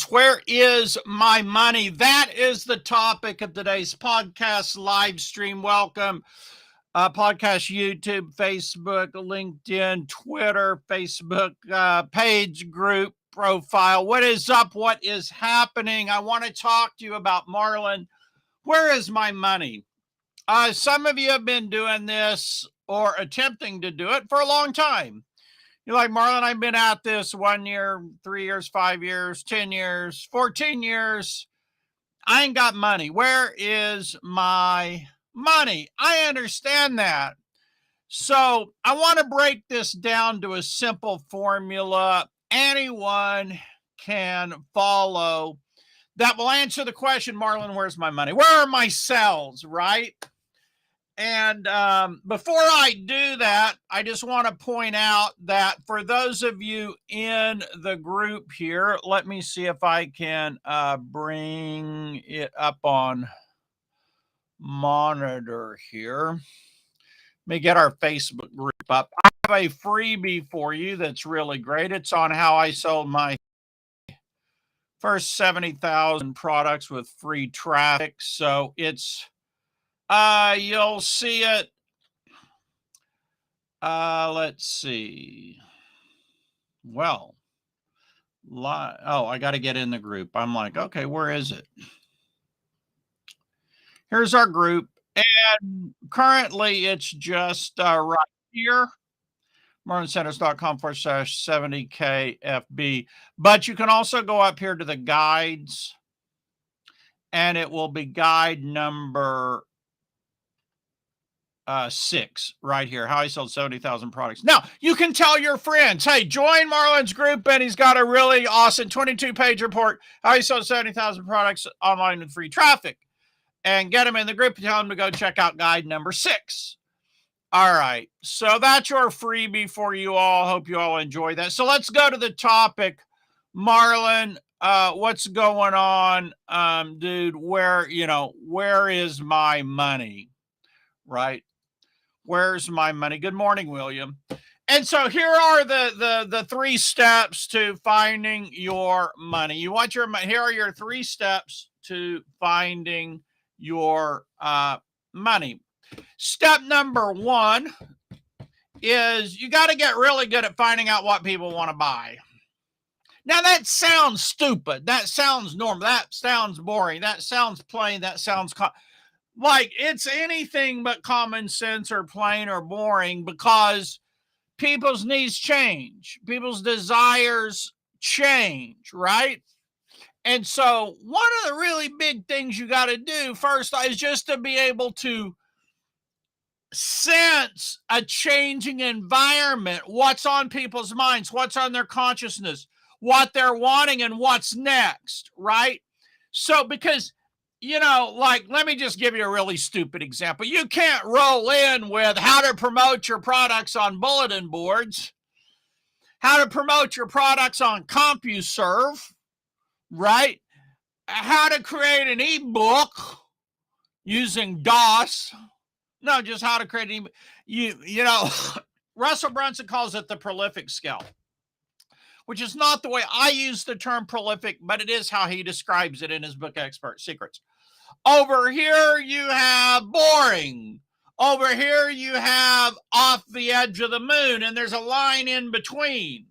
Where is my money? That is the topic of today's podcast live stream. Welcome. Podcast, YouTube, Facebook, LinkedIn, Twitter, Facebook page, group, profile. What is up? What is happening? I want to talk to you about Marlon. Where is my money? Some of you have been doing this or attempting to do it for a long time. You're like, Marlon, I've been at this 1 year, 3 years, 5 years, 10 years, 14 years. I ain't got money. Where is my money? I understand that. So I want to break this down to a simple formula anyone can follow that will answer the question, Marlon, where's my money? Where are my cells, right? And before I do that, I just want to point out that for those of you in the group here, let me see if I can bring it up on monitor here. Let me get our Facebook group up. I have a freebie for you that's really great. It's on how I sold my first 70,000 products with free traffic. So it's you'll see it. Let's see. Well, I got to get in the group. I'm like, okay, where is it? Here's our group. And currently it's just right here, marloncenters.com/70KFB. But you can also go up here to the guides, and it will be guide number 6 right here, how I sold 70,000 products. Now, you can tell your friends, hey, join Marlon's group, and he's got a really awesome 22-page report, how he sold 70,000 products online with free traffic. And get them in the group and tell them to go check out guide number 6. All right, so that's your freebie for you all. Hope you all enjoy that. So let's go to the topic. Marlon, what's going on, dude? Where is my money? Right? Where's my money? Good morning, William. And so here are the 3 steps to finding your money. You want your money. Here are your 3 steps to finding your money. Step number 1 is you got to get really good at finding out what people want to buy. Now that sounds stupid. That sounds normal. That sounds boring. That sounds plain. That sounds like it's anything but common sense or plain or boring, because people's needs change. People's desires change, right? And so one of the really big things you got to do first is just to be able to sense a changing environment, what's on people's minds, what's on their consciousness, what they're wanting, and what's next, right? So because let me just give you a really stupid example. You can't roll in with how to promote your products on bulletin boards, how to promote your products on CompuServe, right? How to create an ebook using DOS. No, just how to create an ebook. Russell Brunson calls it the prolific scale, which is not the way I use the term prolific, but it is how he describes it in his book, Expert Secrets. Over here, you have boring. Over here, you have off the edge of the moon, and there's a line in between.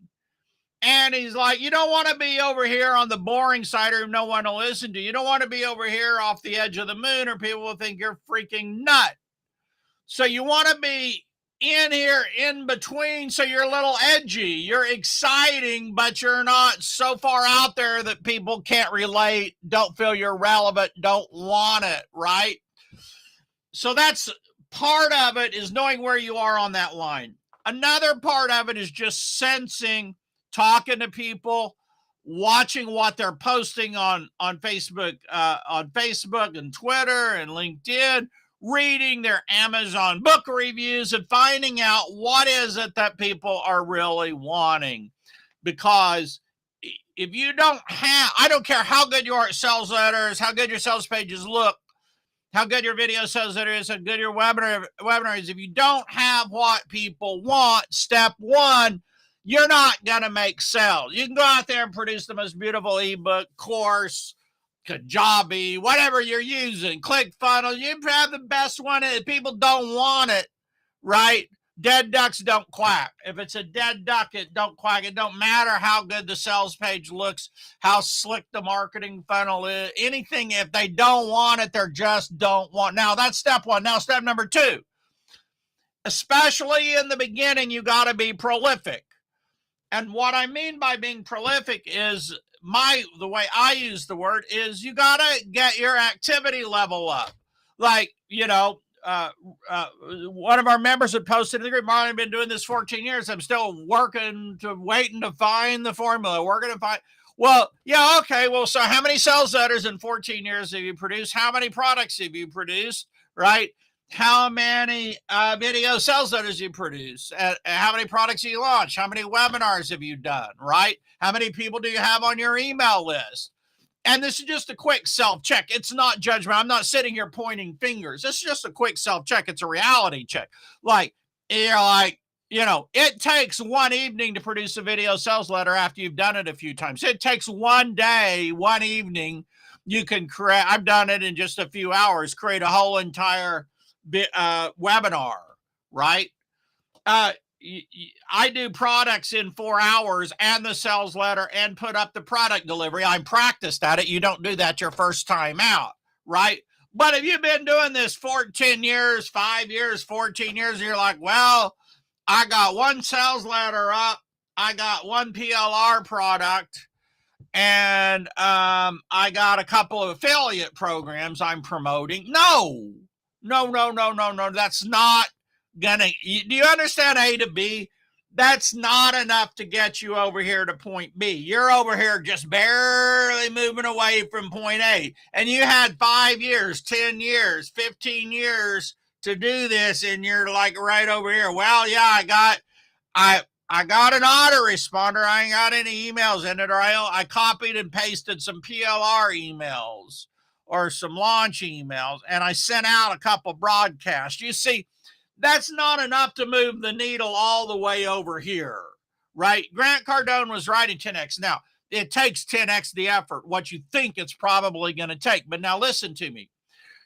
And he's like, you don't want to be over here on the boring side or no one will listen to you. You don't want to be over here off the edge of the moon or people will think you're freaking nut. So you want to be in here in between, so you're a little edgy, you're exciting, but you're not so far out there that people can't relate, don't feel you're relevant, don't want it, right? So that's part of it, is knowing where you are on that line. Another part of it is just sensing, talking to people, watching what they're posting on Facebook and Twitter and LinkedIn, reading their Amazon book reviews, and finding out what is it that people are really wanting. Because if you don't have, I don't care how good your sales letters, how good your sales pages look, how good your video sales letter is, how good your webinar is, if you don't have what people want, step 1, you're not going to make sales. You can go out there and produce the most beautiful ebook, course, Kajabi, whatever you're using, ClickFunnels. You have the best one. People don't want it, right? Dead ducks don't quack. If it's a dead duck, it don't quack. It don't matter how good the sales page looks, how slick the marketing funnel is, anything. If they don't want it, they're just don't want. Now, that's step one. Now, step number two, especially in the beginning, you got to be prolific. And what I mean by being prolific is the way I use the word is you got to get your activity level up. Like, one of our members had posted in the group, Marlon, I've been doing this 14 years. I'm still waiting to find the formula, well, yeah, okay. Well, so how many sales letters in 14 years have you produced? How many products have you produced? Right? How many video sales letters you produce? How many products you launch? How many webinars have you done? Right? How many people do you have on your email list? And this is just a quick self-check. It's not judgment. I'm not sitting here pointing fingers. This is just a quick self-check. It's a reality check. It takes one evening to produce a video sales letter after you've done it a few times. It takes one day, one evening. You can create, I've done it in just a few hours, create a whole entire webinar, right? I do products in 4 hours and the sales letter and put up the product delivery. I'm practiced at it. You don't do that your first time out, right? But if you've been doing this for 10 years, 5 years, 14 years, you're like, well, I got one sales letter up. I got one PLR product. And I got a couple of affiliate programs I'm promoting. No. That's not gonna. Do you understand A to B? That's not enough to get you over here to point B. You're over here just barely moving away from point A. And you had 5 years, 10 years, 15 years to do this. And you're like right over here. Well, yeah, I got an autoresponder. I ain't got any emails in it. Or I copied and pasted some PLR emails or some launch emails. And I sent out a couple broadcasts. You see, that's not enough to move the needle all the way over here, right? Grant Cardone was right in 10X. Now, it takes 10X the effort, what you think it's probably going to take. But now listen to me.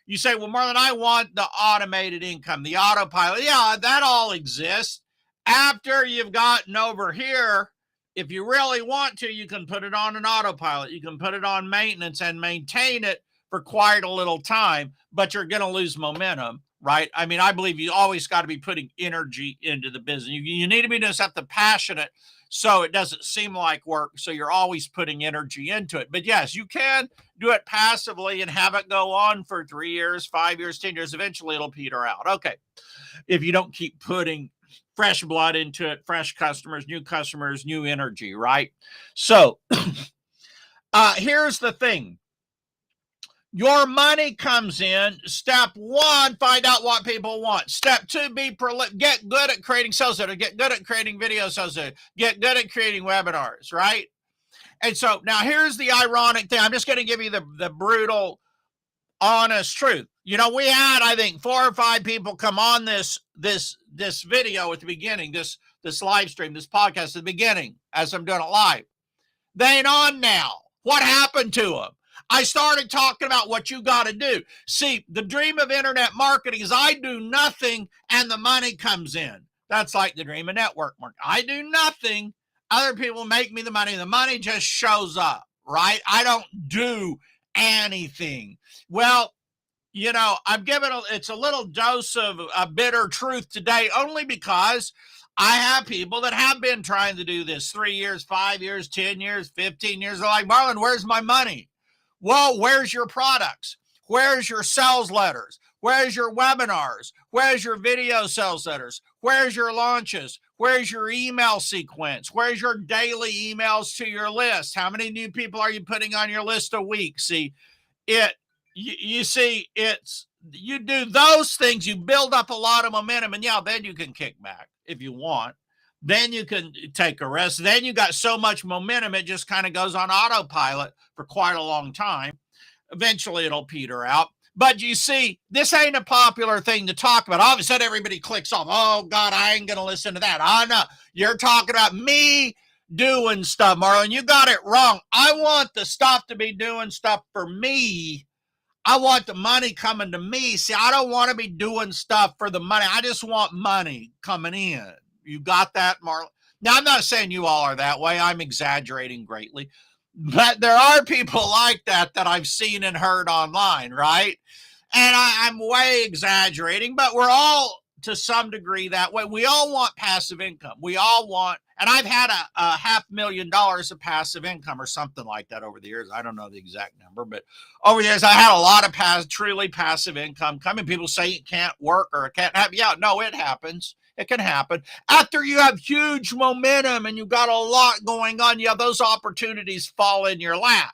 You say, well, Marlon, I want the automated income, the autopilot. Yeah, that all exists. After you've gotten over here, if you really want to, you can put it on an autopilot. You can put it on maintenance and maintain it for quite a little time, but you're going to lose momentum. Right? I mean, I believe you always got to be putting energy into the business. You need to be doing something passionate so it doesn't seem like work. So you're always putting energy into it. But yes, you can do it passively and have it go on for 3 years, 5 years, 10 years. Eventually it'll peter out. Okay. If you don't keep putting fresh blood into it, fresh customers, new energy, right? So here's the thing. Your money comes in. Step one, find out what people want. Step two, get good at creating sales letters, get good at creating video sales letters, get good at creating webinars, right? And so now here's the ironic thing. I'm just going to give you the brutal, honest truth. We had, I think, 4 or 5 people come on this video at the beginning, this live stream, this podcast at the beginning, as I'm doing it live. They ain't on now. What happened to them? I started talking about what you got to do. See, the dream of internet marketing is I do nothing and the money comes in. That's like the dream of network marketing. I do nothing. Other people make me the money. The money just shows up, right? I don't do anything. Well, I'm giving it's a little dose of a bitter truth today, only because I have people that have been trying to do this 3 years, 5 years, 10 years, 15 years. They're like, Marlon, where's my money? Well, where's your products? Where's your sales letters? Where's your webinars? Where's your video sales letters? Where's your launches? Where's your email sequence? Where's your daily emails to your list? How many new people are you putting on your list a week? See, you do those things, you build up a lot of momentum, and then you can kick back if you want. Then you can take a rest. Then you got so much momentum, it just kind of goes on autopilot for quite a long time. Eventually it'll peter out. But you see, this ain't a popular thing to talk about. All of a sudden, everybody clicks off. Oh, God, I ain't going to listen to that. Oh, no. You're talking about me doing stuff, Marlon. You got it wrong. I want the stuff to be doing stuff for me. I want the money coming to me. See, I don't want to be doing stuff for the money. I just want money coming in. You got that, Marlon? Now, I'm not saying you all are that way. I'm exaggerating greatly. But there are people like that I've seen and heard online, right? And I'm way exaggerating, but we're all to some degree that way. We all want passive income. We all want, and I've had a $500,000 of passive income or something like that over the years. I don't know the exact number, but over the years, I had a lot of truly passive income coming. People say it can't work or it can't happen. Yeah, no, it happens. It can happen. After you have huge momentum and you've got a lot going on, yeah, those opportunities fall in your lap.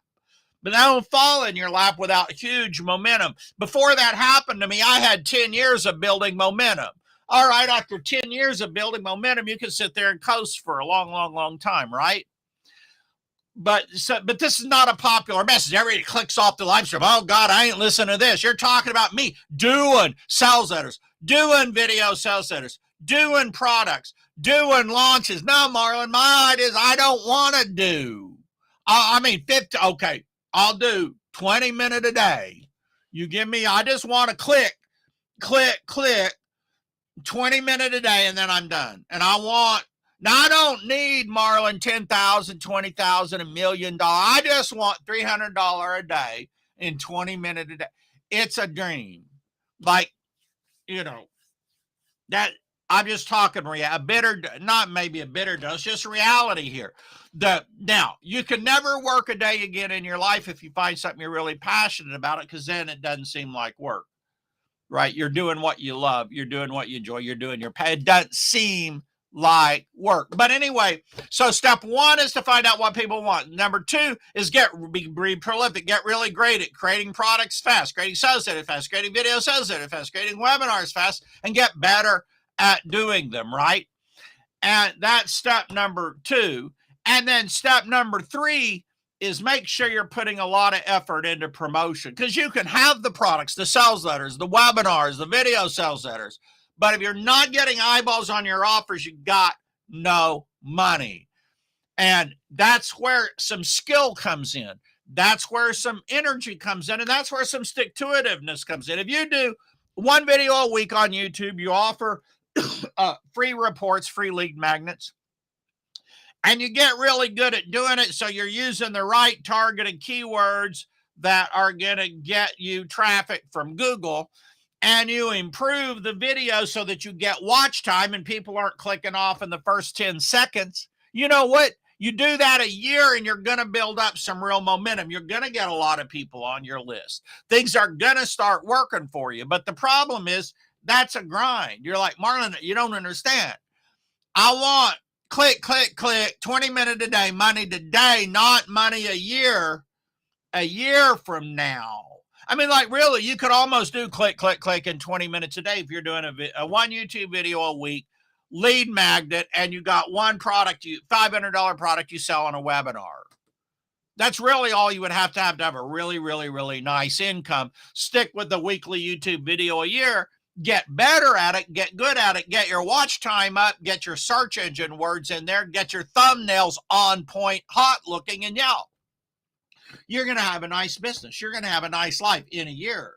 But they don't fall in your lap without huge momentum. Before that happened to me, I had 10 years of building momentum. All right, after 10 years of building momentum, you can sit there and coast for a long, long, long time, right? But this is not a popular message. Everybody clicks off the live stream. Oh, God, I ain't listening to this. You're talking about me doing sales letters, doing video sales letters, doing products, doing launches. No, Marlon, my idea is I don't want to do. 50. Okay, I'll do 20 minutes a day. You give me, I just want to click, 20 minutes a day, and then I'm done. And I don't need, Marlon, 10,000, 20,000, $1 million. I just want $300 a day in 20 minutes a day. It's a dream. Like, that I'm just talking not maybe a bitter dose, just reality here. Now, you can never work a day again in your life if you find something you're really passionate about it, because then it doesn't seem like work, right? You're doing what you love. You're doing what you enjoy. You're doing your pay. It doesn't seem like work. But anyway, so step one is to find out what people want. Number two is be prolific, get really great at creating products fast, creating sales data fast, creating video sales data fast, creating webinars fast, and get better at doing them, right? And that's step number two. And then step number three is make sure you're putting a lot of effort into promotion, because you can have the products, the sales letters, the webinars, the video sales letters, but if you're not getting eyeballs on your offers, you got no money. And that's where some skill comes in. That's where some energy comes in, and that's where some stick-to-itiveness comes in. If you do one video a week on YouTube, you offer free reports, free lead magnets, and you get really good at doing it, so you're using the right targeted keywords that are going to get you traffic from Google, and you improve the video so that you get watch time and people aren't clicking off in the first 10 seconds. You know what? You do that a year and you're going to build up some real momentum. You're going to get a lot of people on your list. Things are going to start working for you. But the problem is that's a grind. You're like, Marlon, you don't understand. I want click, 20 minutes a day, money today, not money a year from now. I mean, like, really, you could almost do click in 20 minutes a day if you're doing a one YouTube video a week, lead magnet, and you got one product, $500 product you sell on a webinar. That's really all you would have to have a really, really, really nice income. Stick with the weekly YouTube video a year, get better at it, get good at it, get your watch time up, get your search engine words in there, get your thumbnails on point, hot looking, and Yelp. You're going to have a nice business. You're going to have a nice life in a year,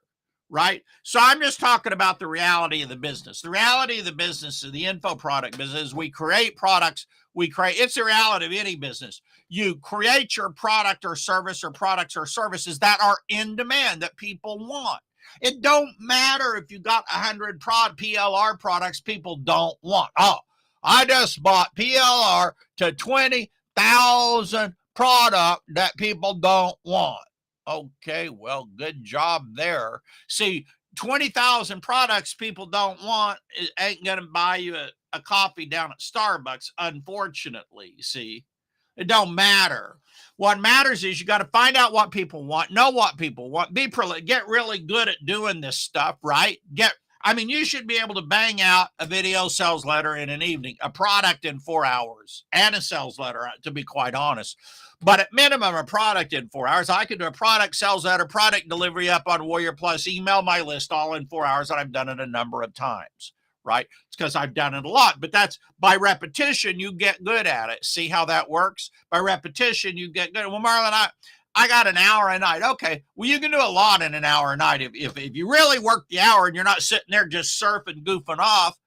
right? So I'm just talking about the reality of the business. The reality of the business is the info product business. We create products. It's the reality of any business. You create your product or service or products or services that are in demand, that people want. It don't matter if you got 100 PLR products people don't want. Oh, I just bought PLR to 20,000 product that people don't want. Okay, well, good job there. See, 20,000 products people don't want, it ain't going to buy you a coffee down at Starbucks, unfortunately. See, it don't matter. What matters is you got to find out what people want, know what people want, get really good at doing this stuff, right? I mean, you should be able to bang out a video sales letter in an evening, a product in 4 hours, and a sales letter, to be quite honest. But at minimum, a product in 4 hours. I could do a product sales letter, product delivery up on Warrior Plus, email my list all in 4 hours, and I've done it a number of times, right? It's because I've done it a lot, but that's by repetition, you get good at it. See how that works? By repetition, you get good. Well, Marlon, I got an hour a night. Okay, well, you can do a lot in an hour a night. If you really work the hour and you're not sitting there just surfing, goofing off,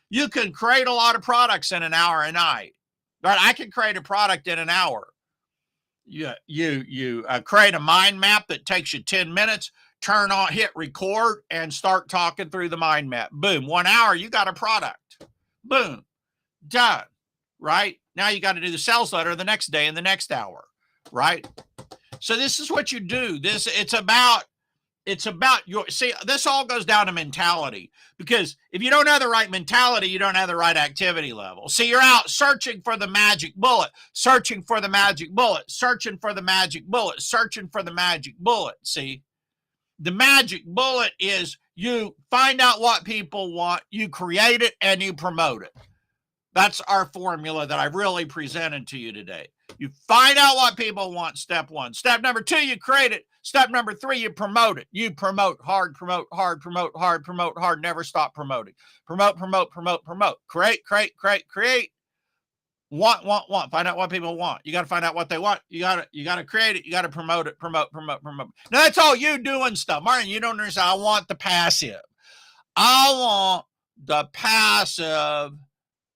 you can create a lot of products in an hour a night. But I can create a product in an hour. You create a mind map that takes you 10 minutes, turn on, hit record, and start talking through the mind map. Boom, 1 hour, you got a product. Boom, done, right? Now you got to do the sales letter the next day and the next hour, right? So this is what you do. It's about your, see, this all goes down to mentality, because if you don't have the right mentality, you don't have the right activity level. See, you're out searching for the magic bullet, searching for the magic bullet, searching for the magic bullet, searching for the magic bullet. See, the magic bullet is you find out what people want, you create it, and you promote it. That's our formula that I've really presented to you today. You find out what people want, step one. Step number two, you create it. Step number three, you promote it. You promote hard, promote hard, promote hard, promote hard. Never stop promoting. Promote, promote, promote, promote. Create. Want. Find out what people want. You got to find out what they want. You got to create it. You got to promote it. Promote. Now that's all you doing stuff. Martin, you don't understand. I want the passive. I want the passive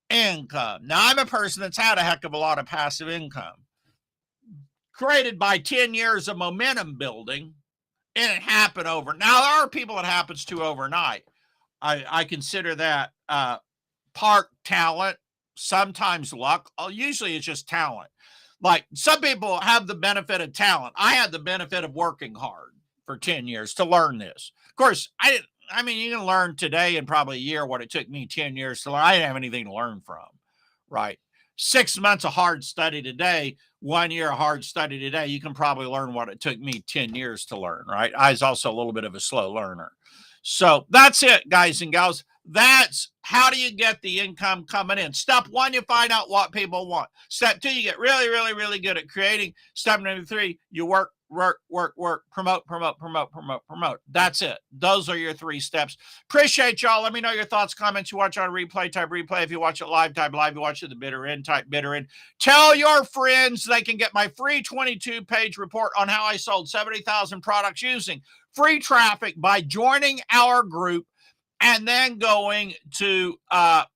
income. Now, I'm a person that's had a heck of a lot of passive income created by 10 years of momentum building, and it happened over. Now, there are people it happens to overnight. I consider that part talent, sometimes luck. Usually it's just talent. Like, some people have the benefit of talent. I had the benefit of working hard for 10 years to learn this. Of course, I mean, you can learn today in probably a year what it took me 10 years to learn. I didn't have anything to learn from, right? 6 months of hard study today, 1 year of hard study today, you can probably learn what it took me 10 years to learn, right? I was also a little bit of a slow learner. So that's it, guys and gals. That's how do you get the income coming in. Step one, you find out what people want. Step two, you get really, really, really good at creating. Step number three, you work, promote. That's it. Those are your 3 steps. Appreciate y'all. Let me know your thoughts, comments. You watch on replay, type replay. If you watch it live, type live. You watch it the bitter end, type bitter end. Tell your friends they can get my free 22-page report on how I sold 70,000 products using free traffic by joining our group and then going to the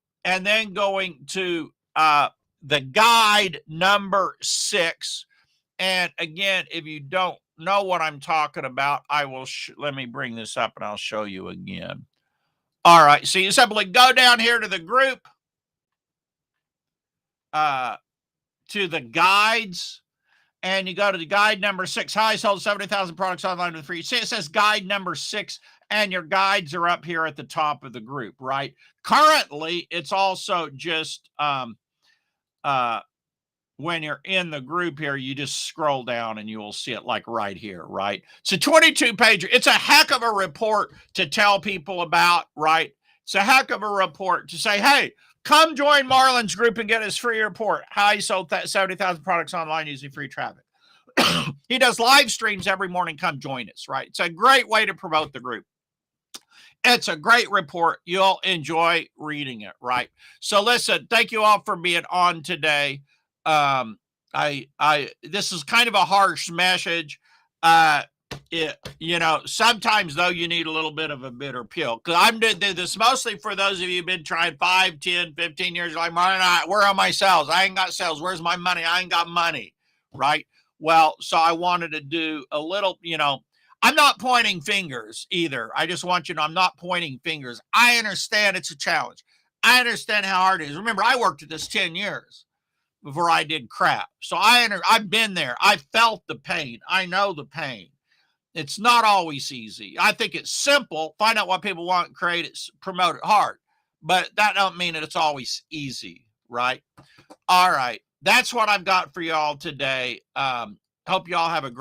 guide number 6. And again, if you don't know what I'm talking about, I will, let me bring this up and I'll show you again. All right. So you simply go down here to the group, to the guides, and you go to the guide number 6. How I sold 70,000 products online with free. See, it says guide number 6, and your guides are up here at the top of the group, right? Currently, it's also just, when you're in the group here, you just scroll down and you will see it like right here, right? It's a 22-pager. It's a heck of a report to tell people about, right? It's a heck of a report to say, hey, come join Marlon's group and get his free report. How he sold 70,000 products online using free traffic. He does live streams every morning. Come join us, right? It's a great way to promote the group. It's a great report. You'll enjoy reading it, right? So listen, thank you all for being on today. This is kind of a harsh message. Sometimes though, you need a little bit of a bitter pill, because I'm doing this mostly for those of you who've been trying 5, 10, 15 years. Like, where are my sales? I ain't got sales. Where's my money? I ain't got money. Right. Well, so I wanted to do a little, I'm not pointing fingers either. I just want you to know I'm not pointing fingers. I understand it's a challenge. I understand how hard it is. Remember, I worked at this 10 years. Before I did crap. So I've been there. I felt the pain. I know the pain. It's not always easy. I think it's simple. Find out what people want, create it, promote it hard. But that don't mean that it's always easy, right? All right. That's what I've got for y'all today. Hope y'all have a great